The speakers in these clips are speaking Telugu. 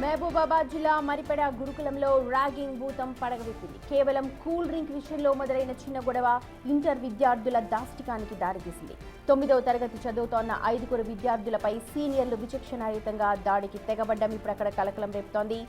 మహబూబాబాద్ జిల్లా మరిపెడ గురుకులంలో ర్యాగింగ్ భూతం పడగవిప్పింది. కేవలం కూల్ డ్రింక్ విషయంలో మొదలైన చిన్న గొడవ ఇంటర్ విద్యార్థుల దాష్టికానికి దారితీసింది. 9వ తరగతి చదువుతోన్న 5గురు విద్యార్థులపై సీనియర్లు విచక్షణాయుతంగా దాడికి తెగబడ్డం ఇప్పుడక్కడ కలకలం రేపుతోంది.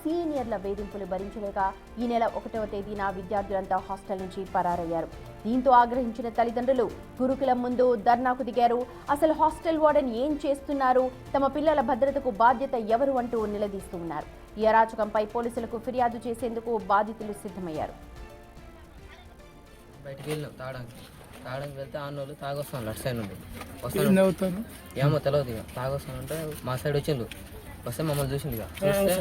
సీనియర్ల వేధింపులు భరించలేక ఈ నెల 1వ తేదీన విద్యార్థులంతా హాస్టల్ నుంచి పరారయ్యారు. దీంతో ఆగ్రహించిన తల్లిదండ్రులు గురుకులం ముందు ధర్నాకు దిగారు. అసలు హాస్టల్ వార్డెన్ ఏం చేస్తున్నారు, తమ పిల్లల భద్రతకు బాధ్యత ఎవరు అంటూ నిలదీస్తున్నారు. ఈ అరాచకంపై పోలీసులకు ఫిర్యాదు చేసేందుకు బాధితులు సిద్ధమయ్యారు. బయటికి వెళ్ళాం తాగడానికి వెళ్తే ఆన్నోళ్ళు తాగొస్తాను అటు సైడ్ నుండి వస్తాను ఏమో తెలియదు. ఇక తాగొస్తానంటే మా సైడ్ వచ్చిండు. వస్తే మమ్మల్ని చూసింది. ఇక చూస్తే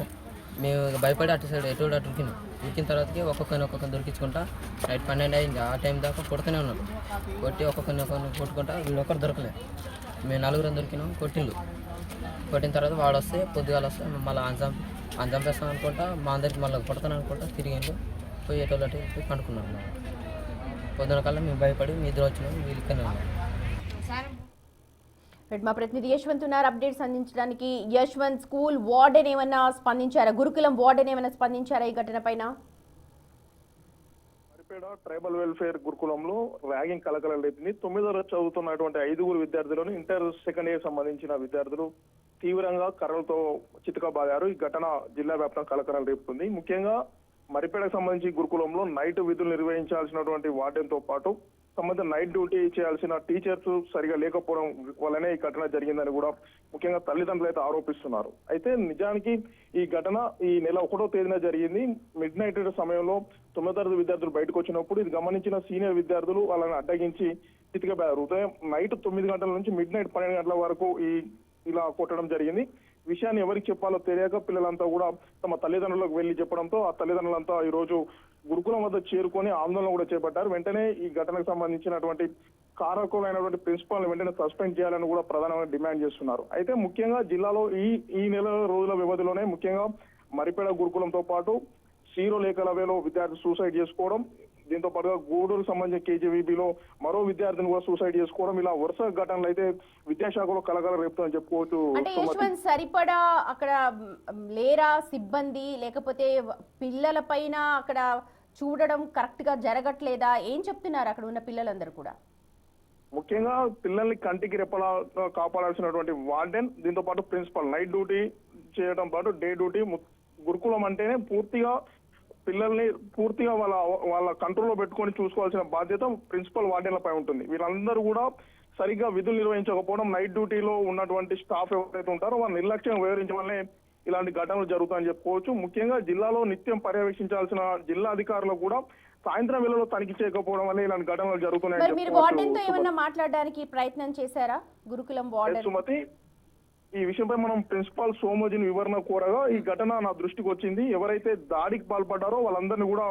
మేము భయపడి అటు సైడ్ ఎటు ఉరికినాం. ఉరికిన తర్వాతకి ఒక్కొక్కరిని దొరికించుకుంటా నైట్ 12 అయింది. ఆ టైం దాకా కొడుతూనే ఉన్నాడు. కొట్టి ఒక్కొక్కరిని కొట్టుకుంటా వీళ్ళు ఒక్కరు దొరకలేదు. మేము 4గురం దొరికినాం. కొట్టిన తర్వాత వాడు వస్తే పొద్దుగాలు వస్తే మళ్ళీ అంజంపేస్తాం అనుకుంటా మా అందరికి మళ్ళీ కొడతాను అనుకుంటా తిరిగి పోయి ఎటు పోయి పండుకున్నాం. పొద్దున కల్లా మేము భయపడి మీ ఇద్దరు వచ్చినాం. వీళ్ళు ఇక్కడనే ఉన్నాం. మా ప్రతినిధి యశ్వంత్ ఉన్నారు అప్డేట్స్ అందించడానికి. యశ్వంత్, స్కూల్ వార్డెన్ ఏమన్నా స్పందించారా? గురుకులం వార్డెన్ ఏమైనా స్పందించారా ఈ ఘటన పైన? మరిపేడ ట్రైబల్ వెల్ఫేర్ గురుకులంలో ర్యాగింగ్ కలకలం రేపింది. 9వ తరగతి చదువుతున్నటువంటి 5గురు విద్యార్థులను ఇంటర్ సెకండ్ ఇయర్ సంబంధించిన విద్యార్థులు తీవ్రంగా కర్రలతో చితకబాదారు. ఈ ఘటన జిల్లా వ్యాప్తంగా కలకలం రేపుతుంది. ముఖ్యంగా మరిపేడకు సంబంధించి గురుకులంలో నైట్ విధులు నిర్వహించాల్సినటువంటి వార్డెన్ తో పాటు సంబంధించిన నైట్ డ్యూటీ చేయాల్సిన టీచర్స్ సరిగా లేకపోవడం వల్లనే ఈ ఘటన జరిగిందని కూడా ముఖ్యంగా తల్లిదండ్రులు అయితే ఆరోపిస్తున్నారు. అయితే నిజానికి ఈ ఘటన ఈ నెల 1వ తేదీన జరిగింది. మిడ్ నైట్ సమయంలో 9వ తరగతి విద్యార్థులు బయటకు వచ్చినప్పుడు ఇది గమనించిన సీనియర్ విద్యార్థులు వాళ్ళని అడ్డగించి చితికబారు. ఉదయం నైట్ 9 గంటల నుంచి మిడ్ నైట్ 12 గంటల వరకు ఇలా కొట్టడం జరిగింది. విషయాన్ని ఎవరికి చెప్పాలో తెలియక పిల్లలంతా కూడా తమ తల్లిదండ్రులకు వెళ్లి చెప్పడంతో ఆ తల్లిదండ్రులంతా ఈ రోజు గురుకులం వద్ద చేరుకొని ఆందోళన కూడా చేపట్టారు. వెంటనే ఈ ఘటనకు సంబంధించినటువంటి కారకులైనటువంటి ప్రిన్సిపాల్ వెంటనే సస్పెండ్ చేయాలని కూడా ప్రధానంగా డిమాండ్ చేస్తున్నారు. అయితే ముఖ్యంగా జిల్లాలో ఈ నెల రోజుల వ్యవధిలోనే ముఖ్యంగా మరిపేడ గురుకులంతో పాటు సీరో లేఖలవేలో విద్యార్థి సూసైడ్ చేసుకోవడం, దీంతో పాటుగా గూడూరు సంబంధించిన కేజీవీబీలో మరో విద్యార్థిని కూడా సూసైడ్ చేసుకోవడం, ఇలా వరుస ఘటనలు అయితే విద్యాశాఖలో కలకలం రేపుతుందని చెప్పుకోవచ్చు. అంటే యశ్వంత్, సరిపడా అక్కడ లేరా సిబ్బంది, లేకపోతే పిల్లల పైన అక్కడ చూడడం కరెక్ట్ గా జరగట్లేదా? ఏం చెప్తున్నారు అక్కడ ఉన్న పిల్లలందరూ కూడా? ముఖ్యంగా పిల్లల్ని కంటికి రెప్పలా కాపాడాల్సినటువంటి వార్డెన్, దీంతో పాటు ప్రిన్సిపల్ నైట్ డ్యూటీ చేయడం పాటు డే డ్యూటీ. గురుకులం అంటేనే పూర్తిగా పిల్లల్ని పూర్తిగా వాళ్ళ కంట్రోల్లో పెట్టుకొని చూసుకోవాల్సిన బాధ్యత ప్రిన్సిపల్ వార్డెన్లపై ఉంటుంది. వీళ్ళందరూ కూడా సరిగ్గా విధులు నిర్వహించకపోవడం, నైట్ డ్యూటీలో ఉన్నటువంటి స్టాఫ్ ఎవరైతే ఉంటారో వాళ్ళ నిర్లక్ష్యం వివరించడం వల్లే ఇలాంటి ఘటనలు జరుగుతాయని చెప్పుకోవచ్చు. ముఖ్యంగా జిల్లాలో నిత్యం పర్యవేక్షించాల్సిన జిల్లా అధికారులు కూడా సాయంత్రం వేళలో తనిఖీ చేయకపోవడం వల్ల ఇలాంటి ఘటనలు జరుగుతున్నాయని చెప్పుకోవచ్చు. మాట్లాడడానికి ప్రయత్నం చేశారా గురుకులం వార్డెన్? సుమతి, ఈ విషయంపై మనం ప్రిన్సిపాల్ సోమోజిని వివరణ కోరగా ఈ ఘటన నా దృష్టికి వచ్చింది. ఎవరైతే దాడికి పాల్పడ్డారో వాళ్ళందరినీ కూడా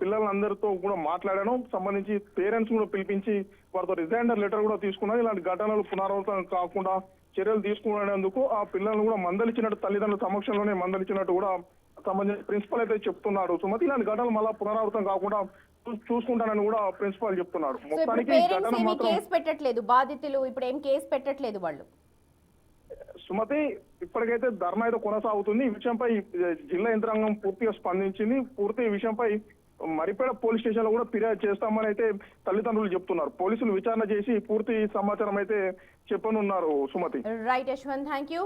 పిల్లలందరితో కూడా మాట్లాడాను. సంబంధించి పేరెంట్స్ కూడా పిలిపించి వారితో రిజైండర్ లెటర్ కూడా తీసుకున్నాను. ఇలాంటి ఘటనలు పునరావృతం కాకుండా చర్యలు తీసుకునేందుకు ఆ పిల్లలను కూడా మందలించినట్టు, తల్లిదండ్రుల సమక్షంలోనే మందలించినట్టు కూడా సంబంధించిన ప్రిన్సిపల్ అయితే చెప్తున్నాడు. సుమతి, ఇలాంటి ఘటనలు మళ్ళా పునరావృతం కాకుండా చూసుకుంటానని కూడా ప్రిన్సిపాల్ చెప్తున్నాడు. మొత్తానికి కేసు పెట్టట్లేదు బాధితులు, ఇప్పుడు ఏం కేసు పెట్టట్లేదు వాళ్ళు. సుమతి, ఇప్పటికైతే ధర్నా అయితే కొనసాగుతుంది. ఈ విషయంపై జిల్లా యంత్రాంగం పూర్తిగా స్పందించింది. ఈ విషయంపై మరిపేడ పోలీస్ స్టేషన్ లో కూడా ఫిర్యాదు చేస్తామని అయితే తల్లిదండ్రులు చెప్తున్నారు. పోలీసులు విచారణ చేసి పూర్తి సమాచారం అయితే చెప్పనున్నారు. Sumathi. Right Yashwanth, thank you.